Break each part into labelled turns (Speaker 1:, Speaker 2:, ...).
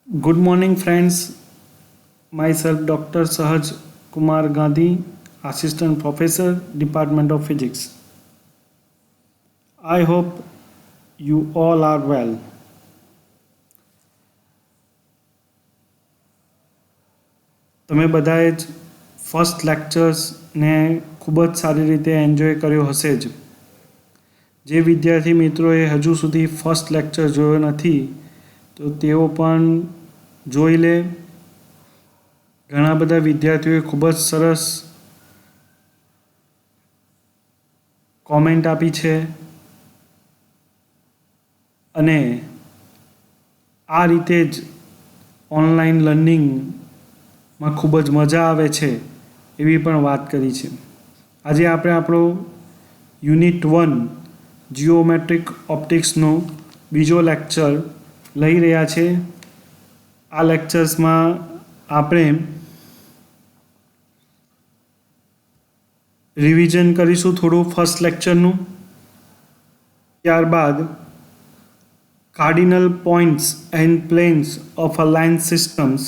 Speaker 1: Good morning, friends. Myself, Dr. Sahaj Kumar Gandhi, Assistant Professor, Department of Physics. I hope you all are well. તમે બધાએ જ first લેક્ચર્સને ખૂબ જ સારી રીતે એન્જોય કર્યો હશે જ. જે વિદ્યાર્થી મિત્રોએ હજુ સુધી ફર્સ્ટ લેક્ચર જોયો નથી તો તેઓ પણ જોઈ લે. ઘણા બધા વિદ્યાર્થીઓએ ખૂબ જ સરસ કોમેન્ટ આપી છે અને આ રીતે જ ઓનલાઈન લર્નિંગમાં ખૂબ જ મજા આવે છે એવી પણ વાત કરી છે. આજે આપણે આપણો યુનિટ 1 જીઓમેટ્રિક ઓપ્ટિક્સનો બીજો લેક્ચર લઈ રહ્યા છે. આ લેક્ચર્સમાં આપણે રિવિઝન કરીશું થોડું ફર્સ્ટ લેક્ચરનું. ત્યારબાદ cardinal points and planes of a line systems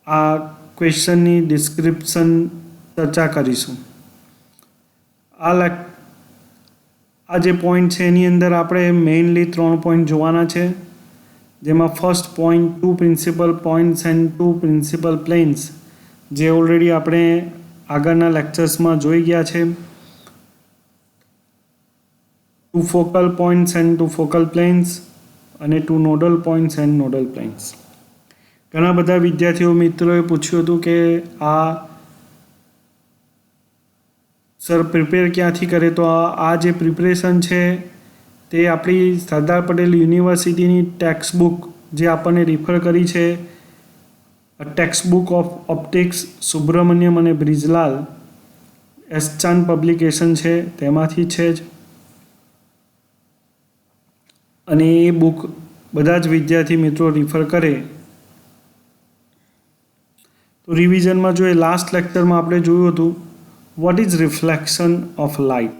Speaker 1: આ ક્વેશ્ચનની ડિસ્ક્રિપ્શન ચર્ચા કરીશું. આ જે પોઈન્ટ છે એની અંદર આપણે મેઇનલી 3 પોઈન્ટ જોવાના છે, જેમાં first point 2 principal points and 2 principal planes, જે ઓલરેડી આપણે આગળના લેક્ચર્સમાં જોઈ ગયા છે. 2 focal points and 2 focal planes અને 2 nodal points and nodal planes. ઘણા બધા વિદ્યાર્થીઓ મિત્રોએ પૂછ્યું હતું કે આ સર પ્રિપેર ક્યાંથી કરે, તો આ જે પ્રિપરેશન છે તે આપણી સરદાર પટેલ યુનિવર્સિટીની ટેક્સ્ટ બુક જે આપણને રિફર કરી છે, text book of optics Subramanyam અને બ્રિજલાલ એસ્ચાન પબ્લિકેશન છે, તેમાંથી છે જ. અને એ બુક બધા જ વિદ્યાર્થી મિત્રો રિફર કરે. તો રિવિઝનમાં જોઈએ, લાસ્ટ લેક્ચરમાં આપણે જોયું હતું what is reflection of light.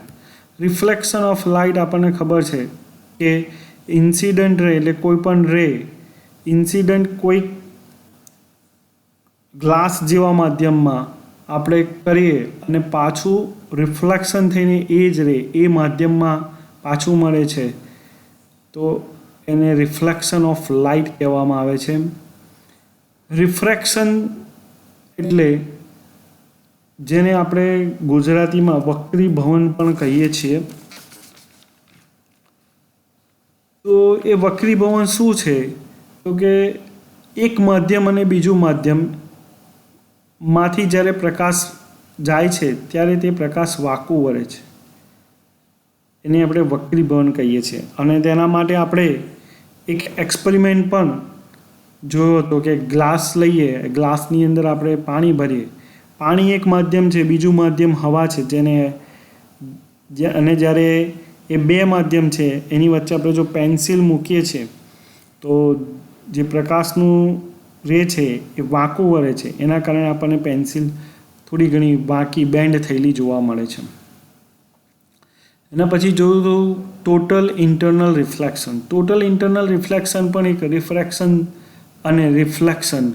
Speaker 1: Reflection of light આપણને ખબર છે કે ઇન્સિડન્ટ રે એટલે કોઈ પણ રે ઇન્સિડન્ટ કોઈ ગ્લાસ જેવા માધ્યમમાં આપણે કરીએ અને પાછું રિફ્લેક્શન થઈને એ જ રે એ માધ્યમમાં પાછું મળે છે, તો એને રિફ્લેક્શન ઓફ લાઇટ કહેવામાં આવે છે. રિફ્રેક્શન એટલે જેને આપણે ગુજરાતીમાં વક્રીભવન પણ કહીએ છીએ. તો એ વક્રીભવન શું છે, તો કે એક માધ્યમ અને બીજું માધ્યમમાંથી જ્યારે પ્રકાશ જાય છે ત્યારે તે પ્રકાશ વાંકું વળે છે, એને આપણે વક્રીભવન કહીએ છીએ. અને તેના માટે આપણે એક એક્સપેરિમેન્ટ પણ જોયો હતો કે ગ્લાસ લઈએ, ગ્લાસની અંદર આપણે પાણી ભરીએ. પાણી એક માધ્યમ છે, બીજું માધ્યમ હવા છે, અને જ્યારે એ બે માધ્યમ છે એની વચ્ચે આપણે જો પેન્સિલ મૂકીએ છીએ તો જે પ્રકાશનું રે છે એ વાંકું વળે છે, એના કારણે આપણને પેન્સિલ થોડી ઘણી વાંકી બેન્ડ થયેલી જોવા મળે છે. એના પછી જોયું હતું total internal reflection. Total internal reflection પણ એક રિફ્રેક્શન અને રિફ્લેક્શન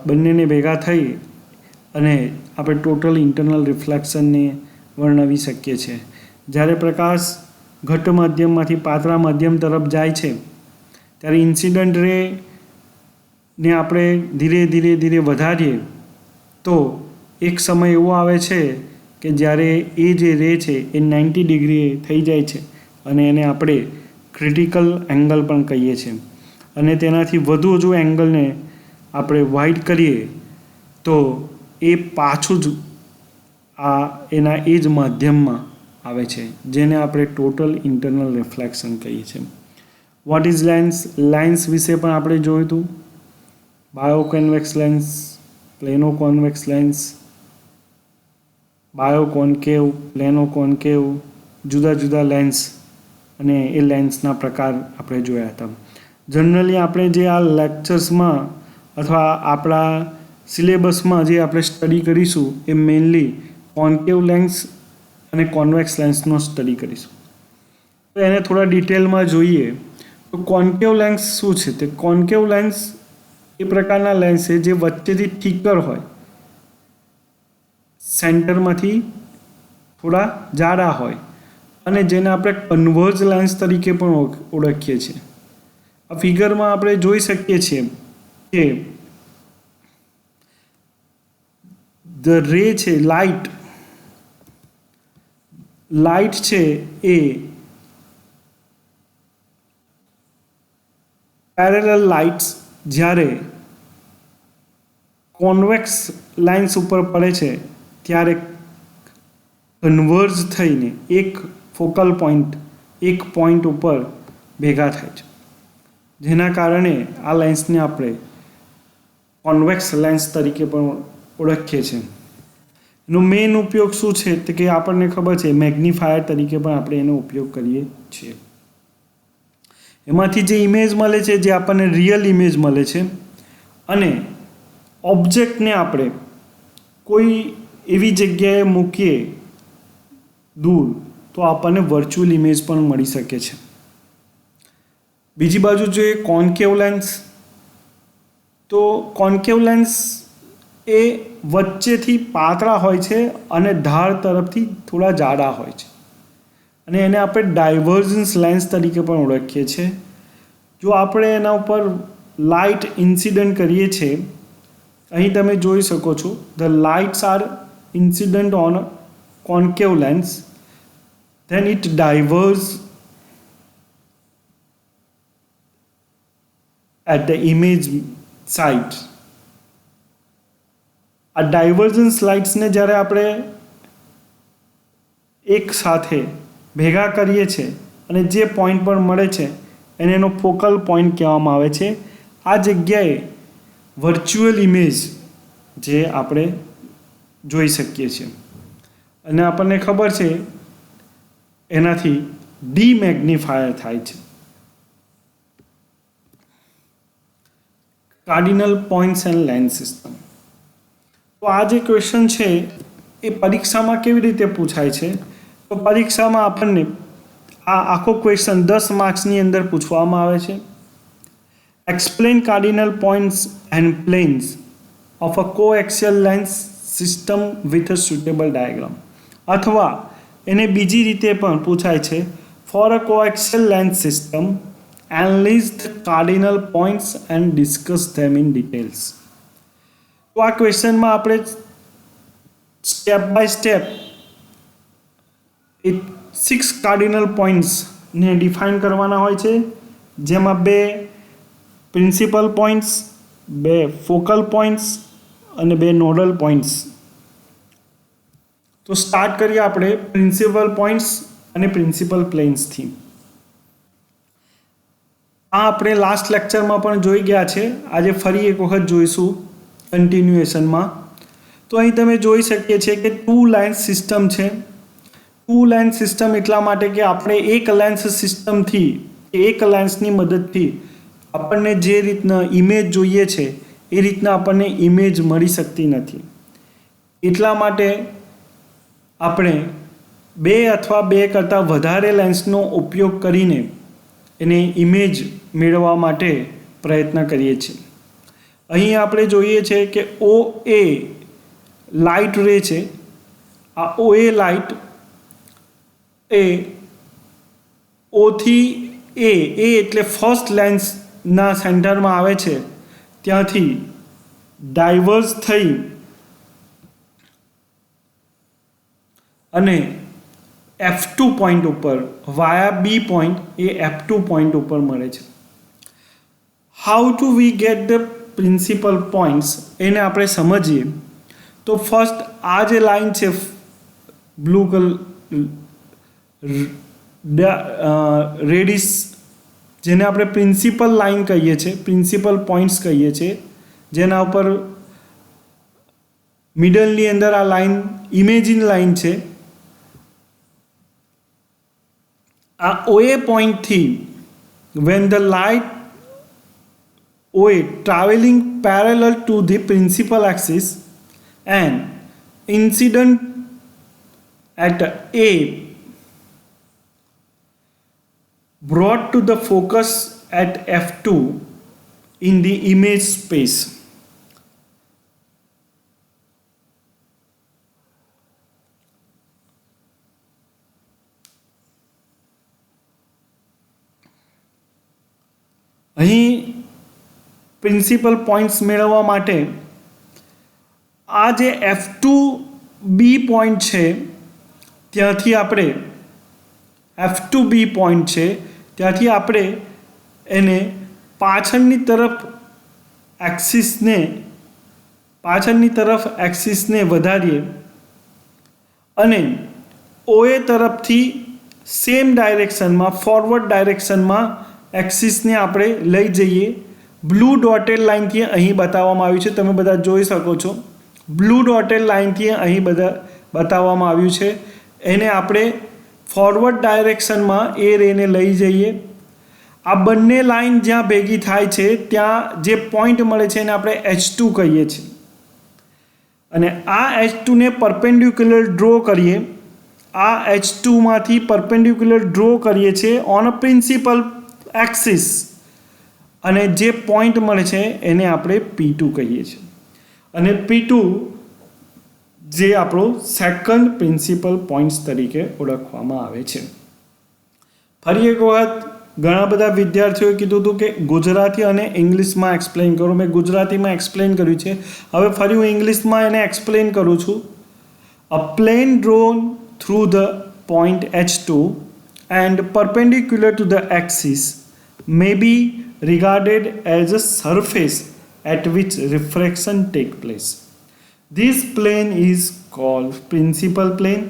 Speaker 1: બંનેને ભેગા થઈ અને આપણે ટોટલ ઇન્ટરનલ રિફ્લેક્શનને વર્ણવી શકીએ છીએ. જ્યારે પ્રકાશ ઘટ્ટ માધ્યમમાંથી પાતળા માધ્યમ તરફ જાય છે ત્યારે ઇન્સિડન્ટ રેને આપણે ધીરે ધીરે વધારીએ તો એક સમય એવો આવે છે કે જ્યારે એ જે રે છે એ 90 ડિગ્રી થઈ જાય છે અને એને આપણે ક્રિટિકલ એંગલ પણ કહીએ છીએ. અને તેનાથી વધુ જો એંગલને આપણે વાઇડ કરીએ તો એ પાછું જ એના એ જ માધ્યમમાં આવે છે, જેને આપણે ટોટલ ઇન્ટરનલ રિફ્લેક્શન કહીએ છીએ. What is lens. લેન્સ વિશે પણ આપણે જોયું હતું. બાયોકોન્વેક્સ લેન્સ, પ્લેનો કોન્વેક્સ લેન્સ, બાયોકોન્કેવ, પ્લેનો કોન્કેવ, જુદા જુદા લેન્સ અને એ લેન્સના પ્રકાર આપણે જોયા હતા. જનરલી આપણે જે આ લેક્ચર્સમાં અથવા આપણા સિલેબસમાં જે આપણે સ્ટડી કરીશું એ મેઇનલી કોન્કેવ લેન્સ અને કોન્વેક્સ લેન્સનો સ્ટડી કરીશું. તો એને થોડા ડિટેલમાં જોઈએ તો કોન્કેવ લેન્સ શું છે? તે કોન્કેવ લેન્સ એ પ્રકારના લેન્સ છે જે વચ્ચેથી થીકર હોય, સેન્ટરમાંથી થોડા જાડા હોય અને જેને આપણે કન્વર્જ લેન્સ તરીકે પણ ઓળખીએ છીએ. આ ફિગરમાં આપણે જોઈ શકીએ છીએ કે ધ રે છે, લાઇટ છે એ પેરેલલ લાઇટ્સ જ્યારે કોન્વેક્સ લાઇન્સ ઉપર પડે છે ત્યારે કન્વર્જ થઈને એક ફોકલ પોઈન્ટ, એક પોઈન્ટ ઉપર ભેગા થાય છે, જેના કારણે આ લેન્સને આપણે કોન્વેક્સ લેન્સ તરીકે પણ ઓળખીએ છીએ. એનો મેઇન ઉપયોગ શું છે? તો કે આપણને ખબર છે મેગ્નિફાયર તરીકે પણ આપણે એનો ઉપયોગ કરીએ છીએ. એમાંથી જે ઇમેજ મળે છે, જે આપણને રિયલ ઇમેજ મળે છે, અને ઓબ્જેક્ટને આપણે કોઈ એવી જગ્યાએ મૂકીએ દૂર તો આપણને વર્ચ્યુઅલ ઇમેજ પણ મળી શકે છે. બીજી બાજુ જોઈએ કોન્કેવ લેન્સ, તો કોન્કેવ લેન્સ એ વચ્ચેથી પાતળા હોય છે અને ધાર તરફથી થોડા જાડા હોય છે, અને એને આપણે ડાયવર્જન્સ લેન્સ તરીકે પણ ઓળખીએ છીએ. જો આપણે એના ઉપર લાઇટ ઇન્સિડન્ટ કરીએ છીએ, અહીં તમે જોઈ શકો છો the lights are incident on concave lens, then it diverges at the image site. આ ડાયવર્જન્સ લાઇટ્સને જ્યારે આપણે એક સાથે ભેગા કરીએ છીએ અને જે પોઈન્ટ પર મળે છે એને એનો ફોકલ પોઈન્ટ કહેવામાં આવે છે. આ જગ્યાએ વર્ચ્યુઅલ ઇમેજ જે આપણે જોઈ શકીએ છીએ, અને આપણને ખબર છે એનાથી ડીમેગ્નિફાયર થાય છે. Cardinal points and lens system. તો આ જે ક્વેશ્ચન છે એ પરીક્ષામાં કેવી રીતે પૂછાય છે? તો પરીક્ષામાં આપણને આ આખો ક્વેશ્ચન 10 માર્ક્સની અંદર પૂછવામાં આવે છે. Explain cardinal points and planes of a coaxial lens system with a suitable diagram. અથવા એને બીજી રીતે પણ પૂછાય છે, for a coaxial lens system analyse the cardinal points and discuss them in details. તો આ ક્વેશ્ચનમાં આપણે સ્ટેપ બાય સ્ટેપ એ 6 કાર્ડિનલ પોઈન્ટ્સને ડિફાઇન કરવાના હોય છે, જેમાં 2 પ્રિન્સિપલ પોઈન્ટ્સ, 2 ફોકલ પોઈન્ટ્સ અને 2 નોડલ પોઈન્ટ્સ. તો સ્ટાર્ટ કરીએ આપણે પ્રિન્સિપલ પોઈન્ટ્સ અને પ્રિન્સિપલ પ્લેન્સથી. આ આપણે લાસ્ટ લેક્ચરમાં પણ જોઈ ગયા છે, આજે ફરી એક વખત જોઈશું કન્ટિન્યુએશનમાં. તો અહીં તમે જોઈ શકીએ છીએ કે 2 લેન્સ સિસ્ટમ છે. 2 લેન્સ સિસ્ટમ એટલા માટે કે આપણે એક લેન્સ સિસ્ટમથી, એક લેન્સની મદદથી આપણને જે રીતના ઇમેજ જોઈએ છે એ રીતના આપણને ઇમેજ મળી શકતી નથી. એટલા માટે આપણે 2 અથવા 2 કરતાં વધારે લેન્સનો ઉપયોગ કરીને એને ઇમેજ મેળવવા માટે પ્રયત્ન કરીએ છીએ. અહીં આપણે જોઈએ છે કે OA લાઇટ રે છે. આ OA લાઇટ એ ઓથી એ એટલે ફર્સ્ટ લેન્સના સેન્ટરમાં આવે છે, ત્યાંથી ડાયવર્સ થઈ અને F2 પોઈન્ટ ઉપર વાયા B પોઈન્ટ એ F2 પોઈન્ટ ઉપર મળે છે. How to we get the principal points એને આપણે સમજીએ તો ફર્સ્ટ આ જે લાઈન છે બ્લુ કલર રેડિસ, જેને આપણે પ્રિન્સિપલ લાઈન કહીએ છીએ, પ્રિન્સિપલ પોઈન્ટ્સ કહીએ છીએ, જેના ઉપર મિડલની અંદર આ લાઈન ઇમેજિન લાઈન છે. આ OA પોઈન્ટથી when the light OA traveling parallel to the principal axis and incident at A brought to the focus at f2 in the image space. અહીં પ્રિન્સિપલ પોઈન્ટ્સ મેળવવા માટે આ જે F2B પોઈન્ટ છે ત્યાંથી આપણે F2B પોઈન્ટ છે ત્યાંથી આપણે એને પાછળની તરફ એક્સિસને વધારીએ અને OA તરફથી સેમ ડાયરેક્શનમાં ફોરવર્ડ ડાયરેક્શનમાં एक्सिसने આપણે લઈ જઈએ. બ્લુ ડોટેડ લાઇનથી અહીં બતાવવામાં આવ્યું છે, તમે બધા જોઈ શકો છો. બ્લુ ડોટેડ લાઇનથી અહીં બતાવવામાં આવ્યું છે. એને આપણે ફોરવર્ડ ડાયરેક્શનમાં એ રેને લઈ જઈએ. આ બંને લાઇન જ્યાં ભેગી થાય છે ત્યાં જે પોઈન્ટ મળે છે એને આપણે H2 કહીએ છીએ. અને આ H2 ને પરપેન્ડિક્યુલર ડ્રો કરીએ. આ H2 માંથી પરપેન્ડિક્યુલર ડ્રો કરીએ છીએ ઓન અ પ્રિન્સિપલ एक्सिस અને જે પોઈન્ટ મળે છે એને આપણે P2 કહીએ છીએ. અને P2 જે આપણો સેકન્ડ પ્રિન્સિપલ પોઈન્ટ્સ તરીકે ઓળખવામાં આવે છે. ફરી એક વખત ઘણા બધા વિદ્યાર્થીઓએ કીધું હતું કે ગુજરાતી અને ઇંગ્લિશમાં એક્સપ્લેન કરો. મેં ગુજરાતીમાં એક્સપ્લેન કર્યું છે, હવે ફરી હું ઇંગ્લિશમાં એને એક્સપ્લેન કરું છું. A plane drawn through the point H2 and perpendicular to the axis may be regarded as a surface at which refraction takes place. This plane is called principal plane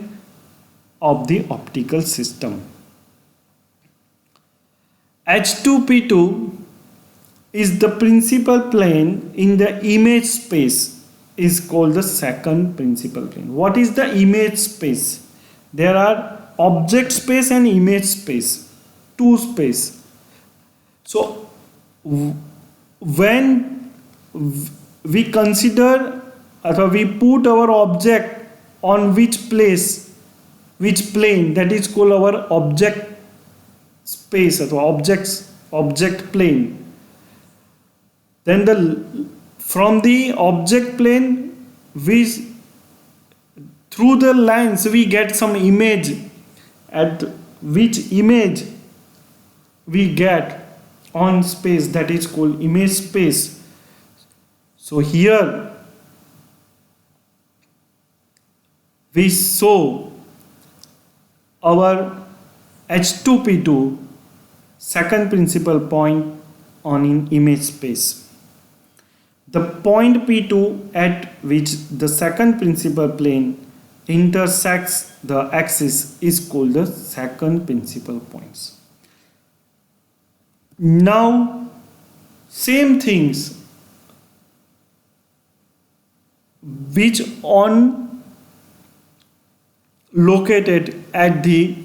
Speaker 1: of the optical system. H2P2 is the principal plane in the image space, is called the second principal plane. What is the image space? There are object space and image space, two space. So when we consider or we put our object on which plane, that is called our object space or object plane, then from the object plane through the lens we get some image, at which image we get on space, that is called image space. So here we show our H2P2 second principal point on an image space. The point P2 at which the second principal plane intersects the axis is called the second principal points. Now same things which on located at the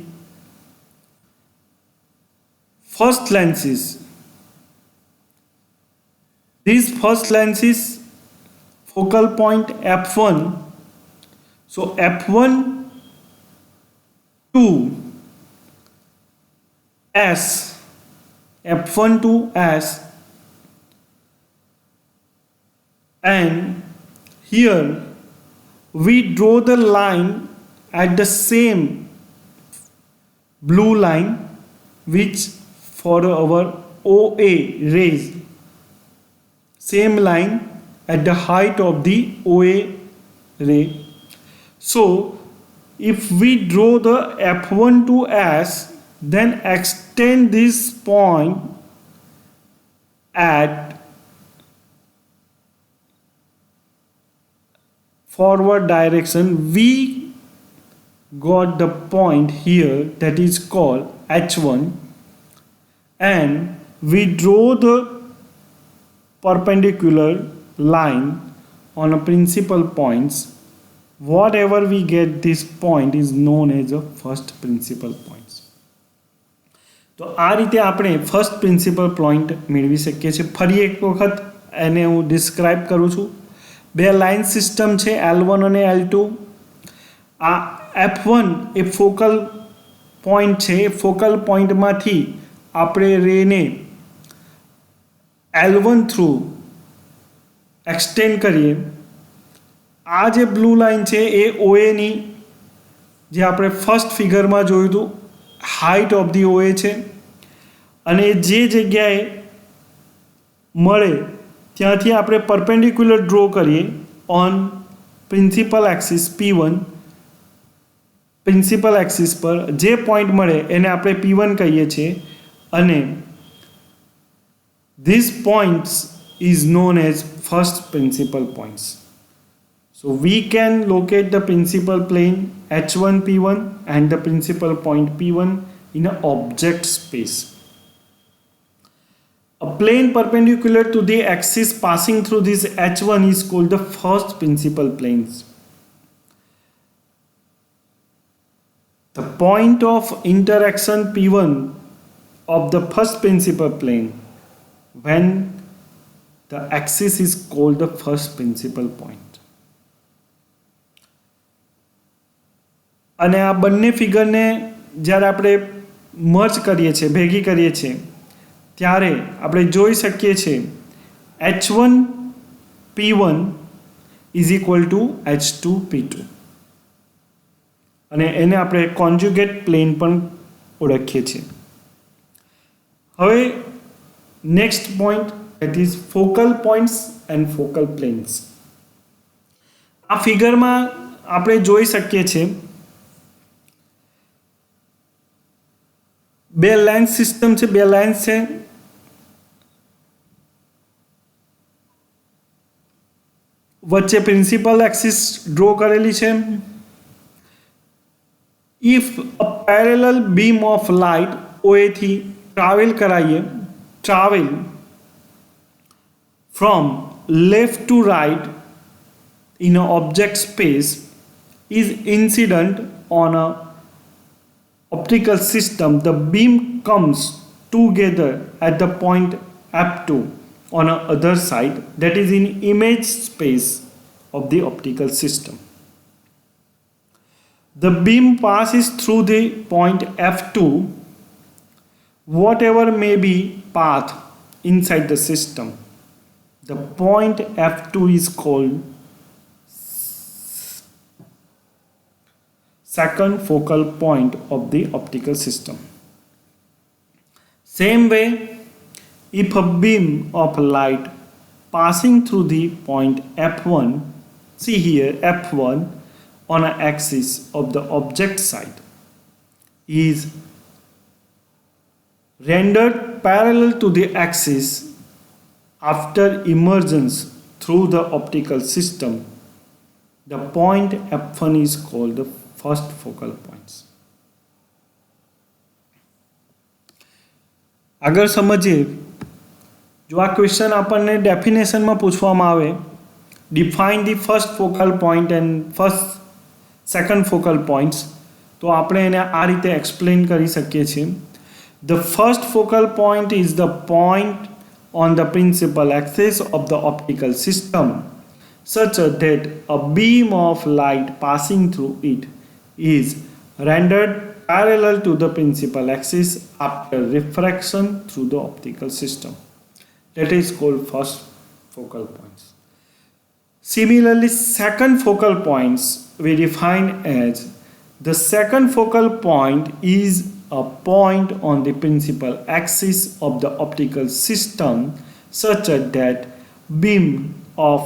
Speaker 1: first lenses. These first lenses focal point F1. So F1 to S, F1 to S, and here we draw the line at the same blue line which for our OA rays, same line at the height of the OA ray. So if we draw the F1 to S, then extend this point at forward direction, we got the point here that is called H1, and we draw the perpendicular line on a principal points. Whatever we get, this point is known as a first principal points. તો આ રીતે આપણે first principal point મેળવી શકીએ છીએ. ફરી એક વખત એને હું ડિસ્ક્રાઇબ કરું છું. બે લાઇન સિસ્ટમ છે L1 અને L2. આ F1 એ ફોકલ પોઈન્ટ છે. ફોકલ પોઈન્ટમાંથી આપણે રેને L1 થ્રુ એક્સટેન્ડ કરીએ, આ જે બ્લુ લાઇન છે એ ઓએની જે આપણે ફર્સ્ટ ફિગરમાં જોયું હતું હાઇટ ઓફ ધી ઓએ છે, અને જે જગ્યાએ મળે ત્યાંથી આપણે પરપેન્ડિક્યુલર ડ્રો કરીએ on principal axis P1, principal axis પર જે પોઈન્ટ મળે એને આપણે P1 કહીએ છીએ, અને this points is known as first principal points. So we can locate the principal plane H1 P1 and the principal point P1 in an object space. A plane perpendicular to the axis passing through this H1 is called the first principal planes. The point of interaction P1 of the first principal plane when the axis is called the first principal point. અને આ બંને ફિગરને જ્યારે આપણે merge કરીએ છીએ, ભેગી કરીએ છીએ, ત્યારે આપણે જોઈ શકીએ છીએ H1 P1 is equal to H2 P2, અને એને આપણે કોન્જ્યુગેટ પ્લેન પણ ઓળખીએ છીએ. હવે next point, that is focal points and focal planes. આ ફિગરમાં આપણે જોઈ શકીએ છીએ બે લેન્સ સિસ્ટમ છે, બે લેન્સ છે, વચ્ચે પ્રિન્સિપલ એક્સિસ ડ્રો કરેલી છે. If a parallel beam of light OA થી travel from left to right in an object space is incident on a optical system, the beam comes together at the point F2 on a other side, that is in image space of the optical system. The beam passes through the point F2, whatever may be path inside the system. The point F2 is called second focal point of the optical system. Same way, if a beam of light passing through the point F1, see here F1 on an axis of the object side, is rendered parallel to the axis after emergence through the optical system, the point F1 is called the first focal points. આગળ સમજીએ, જો આ question આપણને ડેફિનેશનમાં પૂછવામાં આવે, define the first focal point and first second focal points, તો આપણે એને આ રીતે એક્સપ્લેન કરી શકીએ છીએ. The first focal point is the point on the principal axis of the optical system such that a beam of light passing through it is rendered parallel to the principal axis after refraction through the optical system. That is called first focal points. Similarly, second focal points we define as the second focal point is a point on the principal axis of the optical system such that beam of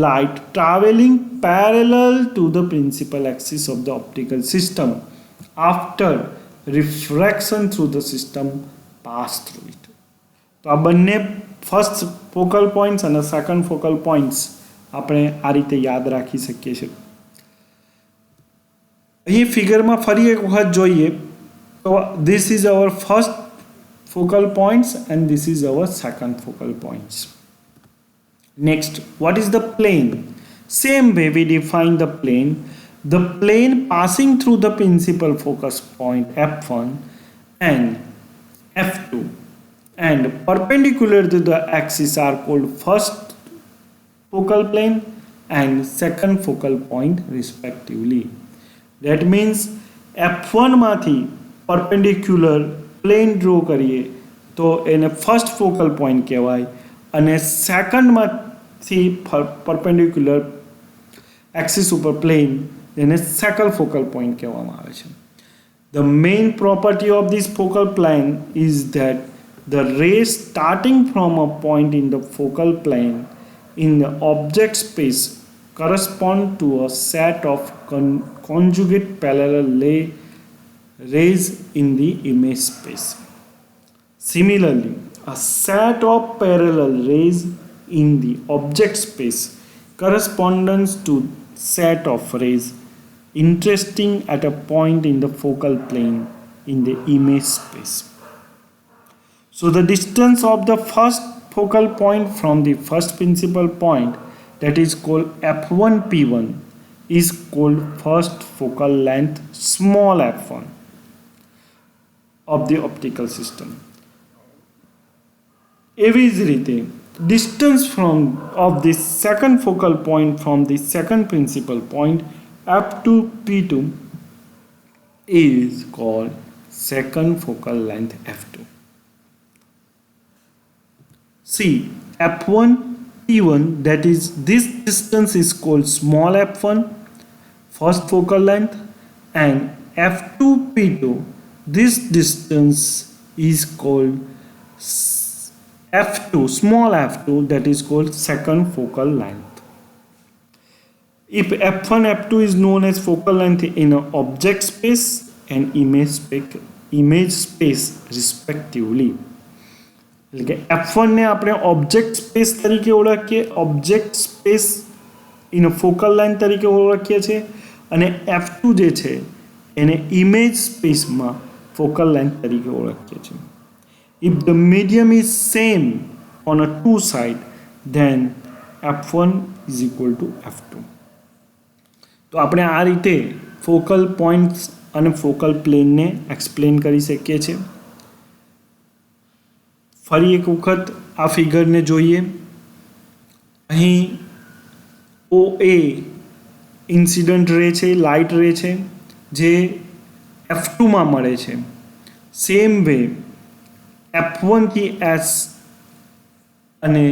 Speaker 1: light traveling parallel to the principal axis of the optical system after refraction through the system pass through it. તો આ બંને first focal points અને second focal points આપણે આ રીતે યાદ રાખી શકીએ છીએ. અહીં ફિગરમાં ફરી એક વખત જોઈએ. So this is our first focal points and this is our second focal points. Next, what is the plane? Same way we define the plane. The plane passing through the principal focus point F1 and F2 and perpendicular to the axis are called first focal plane and second focal point respectively. That means F1 માંથી perpendicular plane draw કરીએ તો એને first focal point કહેવાય, અને સેકન્ડમાંથી perpendicular axis ઉપર plane જેને shackle focal point કહેવામાં આવે છે. The main property of this focal plane is that the rays starting from a point in the focal plane in the object space correspond to a set of conjugate parallel rays in the image space. Similarly, a set of parallel rays in the object space corresponds to set of rays interesting at a point in the focal plane in the image space. So the distance of the first focal point from the first principal point, that is called f1 p1, is called first focal length small f1 of the optical system. એવી જ રીતે distance of the second focal point from the second principal point f2 p2 is called second focal length f2. See, f1 p1, that is this distance is called small f1 first focal length, and f2 p2, this distance is called f2 small f2, that is called second focal length. If f1 f2 is known as focal length in an object space and image space respectively. એટલે કે f1 ને આપણે object space તરીકે ઓળખીએ, object space in focal line તરીકે ઓળખીએ છીએ, અને f2 જે છે એને ઇમેજ સ્પેસમાં ફોકલ લાઇન તરીકે ઓળખીએ છીએ. If the medium is same on a two side, then f1 is equal to f2. તો આપણે આ રીતે ફોકલ પોઈન્ટ્સ અને ફોકલ પ્લેનને એક્સપ્લેન કરી શકીએ છીએ. ફરી એક વખત આ ફિગરને જોઈએ. અહીં OA ઇન્સિડન્ટ રે છે, લાઇટ રે છે, જે f2માં મળે છે. સેમ વે f1 થી S અને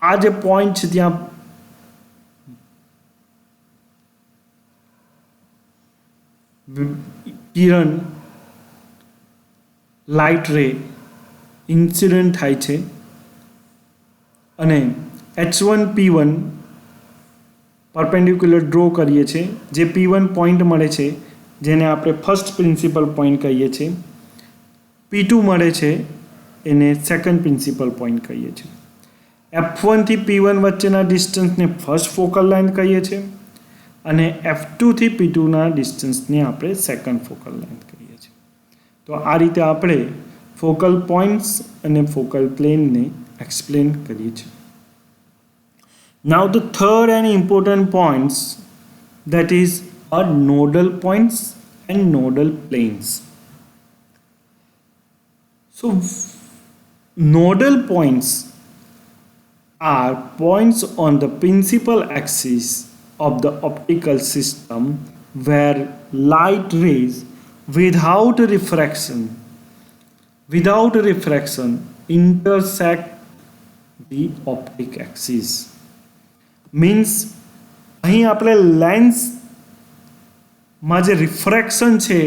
Speaker 1: આ જે પોઈન્ટ છે ત્યાં કિરણ લાઇટ રે ઇન્સિડન્ટ થાય છે, અને H1 P1 પરપેન્ડિક્યુલર ડ્રો કરીએ છીએ. જે P1 પોઈન્ટ મળે છે જેને આપણે ફર્સ્ટ પ્રિન્સિપલ પોઈન્ટ કહીએ છીએ, P2 મળે છે એને સેકન્ડ પ્રિન્સિપલ પોઈન્ટ કહીએ છીએ. F1 થી P1 વચ્ચેના ડિસ્ટન્સને ફર્સ્ટ ફોકલ લાઇન કહીએ છીએ, અને F2 થી P2ના ડિસ્ટન્સને આપણે સેકન્ડ ફોકલ લાઇન કહીએ છીએ. તો આ રીતે આપણે ફોકલ પોઈન્ટ્સ અને ફોકલ પ્લેનને એક્સપ્લેન કરીએ છીએ. Now the third and important points, that is are nodal points and nodal planes. So nodal points are points on the principal axis of the optical system where light rays without refraction intersect the optic axis. Means અહીં આપણે લેન્સમાં જે refraction છે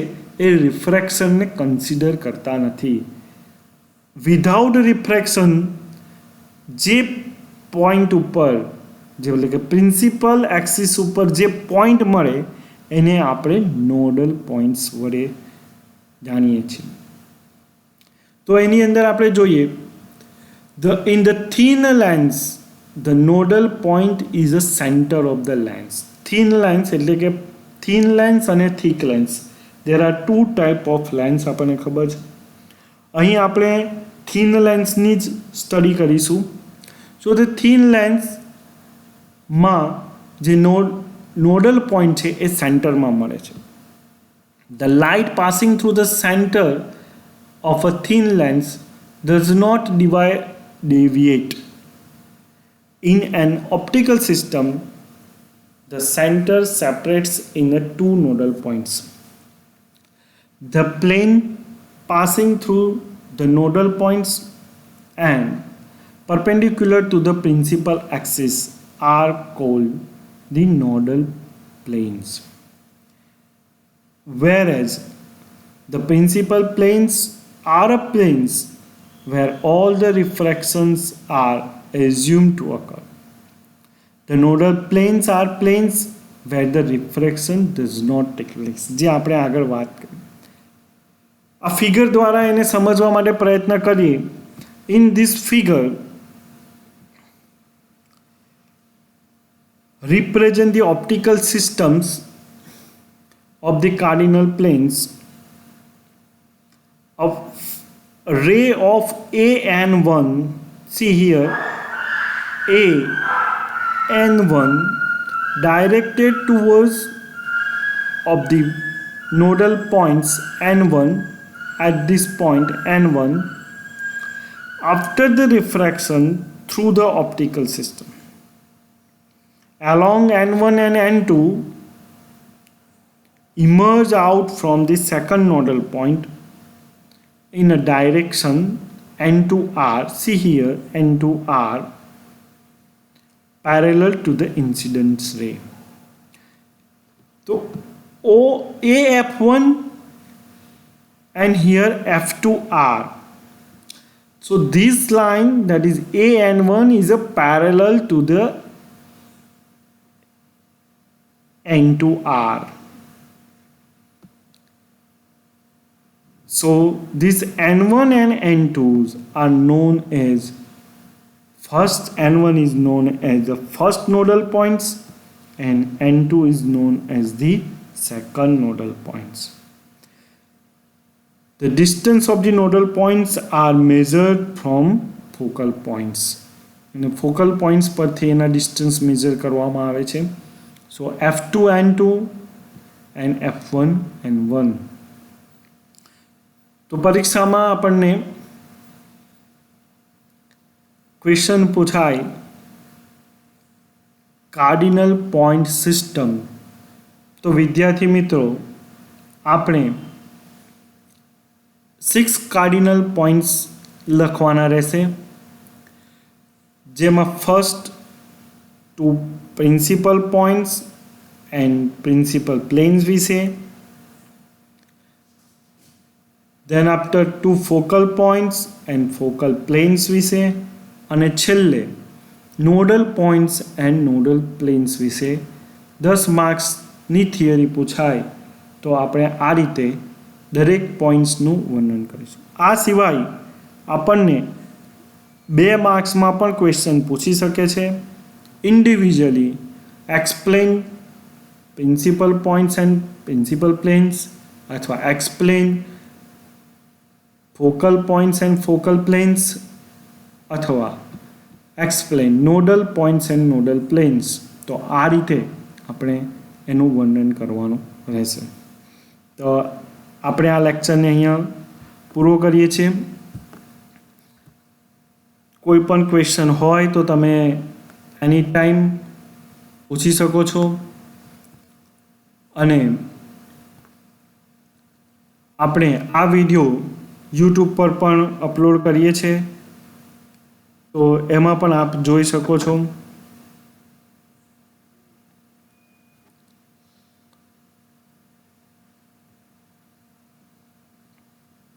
Speaker 1: એ રિફ્રેક્શનને consider કરતા નથી. Without refraction જે point ઉપર જે એટલે કે પ્રિન્સિપલ એક્સિસ ઉપર જે પોઈન્ટ મળે એને આપણે નોડલ પોઈન્ટ્સ વડે જાણીએ છીએ. તો એની અંદર આપણે જોઈએ in the thin lens the nodal point is the center of the lens. Thin lens એટલે કે thin lens અને thick lens. There are two type of lens આપણને ખબર છે. અહીં આપણે thin lens ની જ સ્ટડી કરીશું. So the thin lens માં જે nodal point છે એ સેન્ટરમાં મળે છે. The light passing through the center of a thin lens does not deviate. In an optical system, the center separates in the two nodal points. The plane passing through the nodal points and perpendicular to the principal axis are called the nodal planes, whereas the principal planes are planes where all the refractions are assumed to occur. The nodal planes are planes where the refraction does not take place. જે આપણે આગળ વાત કરી, આ figure દ્વારા એને સમજવા માટે પ્રયત્ન કરીએ. In this figure represent the optical systems of the cardinal planes of ray of A and 1. See here, A and 1 directed towards of the nodal points N1 at this point N1 after the refraction through the optical system. Along N1 and N2 emerge out from the second nodal point in a direction N2R. See here, N2R parallel to the incidence ray. So AF1 and here F2R. So this line, that is AN1, is a parallel to the N2R. So these N1 and N2s are known as, first N1 is known as the first nodal points and N2 is known as the second nodal points. The distance of the nodal points are measured from focal points. And focal points પરથી એના distance measure કરવામાં આવે છે. So F2 and 2 and F1 and 1. તો પરીક્ષામાં આપણને question પૂછાય cardinal point system. તો વિદ્યાર્થી મિત્રો, આપણે 6 કાર્ડિનલ પોઈન્ટ્સ લખવાના રહેશે, જેમાં first 2 principal points and principal planes વિશે, then after 2 focal points and focal planes વિશે, અને છેલ્લે nodal points and nodal planes વિશે 10 માર્ક્સની થિયરી પૂછાય તો આપણે આ રીતે દરેક પોઈન્ટ્સનું વર્ણન કરીશું. આ સિવાય આપણને 2 માર્ક્સમાં પણ ક્વેશ્ચન પૂછી શકે છે. Individually explain principal points and principal planes, અથવા explain focal points and focal planes, अथवा explain nodal points and nodal planes. तो आ रीते આપણે એનું વર્ણન કરવાનું રહેશે. તો આપણે આ લેક્ચરને અહીંયા પૂરો કરીએ છીએ. કોઈ પણ ક્વેશ્ચન હોય તો તમે એની ટાઈમ પૂછી શકો છો, અને આપણે આ વિડીયો YouTube પર પણ અપલોડ કરીએ છીએ, તો એમાં પણ આપ જોઈ શકો છો.